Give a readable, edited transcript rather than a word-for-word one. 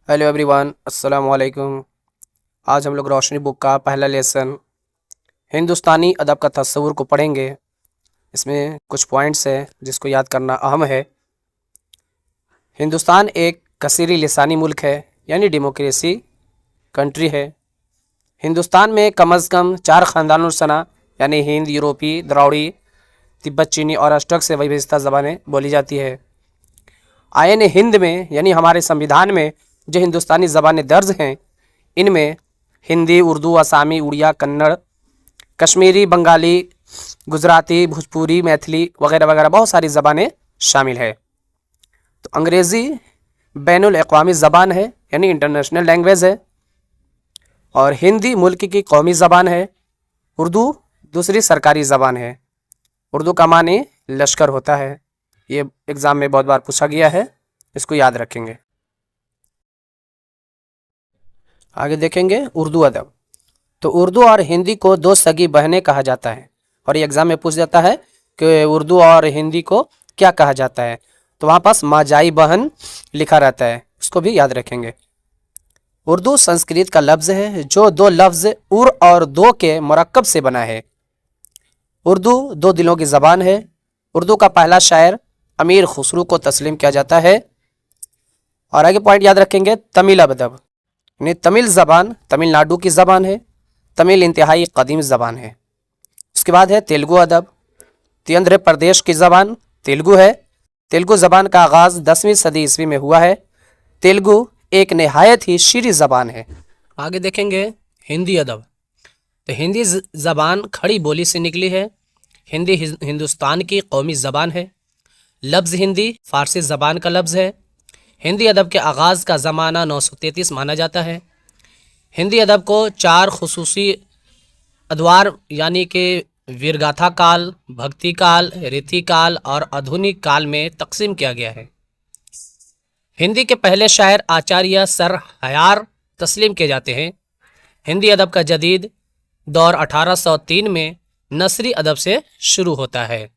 Hello everyone, अस्सलाम वालेकुम। आज हम लोग रोशनी बुक का पहला लेसन हिंदुस्तानी अदब का तस्वुर को पढ़ेंगे। इसमें कुछ पॉइंट्स हैं जिसको याद करना अहम है। हिंदुस्तान एक कसीरी लिसानी मुल्क है, यानी डेमोक्रेसी कंट्री है। हिंदुस्तान में कम अज़ कम 4 ख़ानदानुल सना यानी हिंद, यूरोपी, द्राविड़ी, तिब्बत चीनी और अष्टक से विभिन्न ज़बानें बोली जाती है। आयन हिंद में यानी हमारे संविधान में जो हिंदुस्तानी ज़बानें दर्ज हैं, इनमें हिंदी, उर्दू, असामी, उड़िया, कन्नड़, कश्मीरी, बंगाली, गुजराती, भोजपुरी, मैथिली वगैरह वगैरह बहुत सारी ज़बानें शामिल है। तो अंग्रेज़ी बैनुल अक़वामी ज़बान है, यानी इंटरनेशनल लैंग्वेज है। और हिंदी मुल्क की कौमी ज़बान है। उर्दू दूसरी सरकारी ज़बान है। उर्दू का माने लश्कर होता है। ये एग्ज़ाम में बहुत बार पूछा गया है, इसको याद रखेंगे। आगे देखेंगे उर्दू अदब। तो उर्दू और हिंदी को दो सगी बहनें कहा जाता है, और ये एग्ज़ाम में पूछ जाता है कि उर्दू और हिंदी को क्या कहा जाता है, तो वहाँ पास माजाई बहन लिखा रहता है, उसको भी याद रखेंगे। उर्दू संस्कृत का लफ्ज़ है जो दो लफ्ज़ उर और दो के मरकब से बना है। उर्दू दो दिलों की ज़बान है। उर्दू का पहला शायर अमीर खुसरू को तस्लीम किया जाता है। और आगे पॉइंट याद रखेंगे, तमिल अदब यानी तमिल ज़बान तमिलनाडु की ज़बान है। तमिल इंतहाई कदीम ज़बान है। उसके बाद है तेलुगु अदब। आंध्र प्रदेश की ज़बान तेलुगु है। तेलुगु ज़बान का आगाज़ 10वीं सदी ईस्वी में हुआ है। तेलुगु एक नहायत ही शीरी ज़बान है। आगे देखेंगे हिंदी अदब। तो हिंदी ज़बान खड़ी बोली से निकली है। हिंदी हिंदुस्तान की कौमी ज़बान है। लफ्ज़ हिंदी फ़ारसी ज़बान का लफ्ज़ है। हिंदी अदब के आगाज़ का ज़माना 933 माना जाता है। हिंदी अदब को 4 खुसूसी अदवार यानी कि वीरगाथा काल, भक्ति काल, रीति काल और आधुनिक काल में तकसीम किया गया है। हिंदी के पहले शायर आचार्य सर हयार तस्लीम किए जाते हैं। हिंदी अदब का जदीद दौर 1803 में नसरी अदब से शुरू होता है।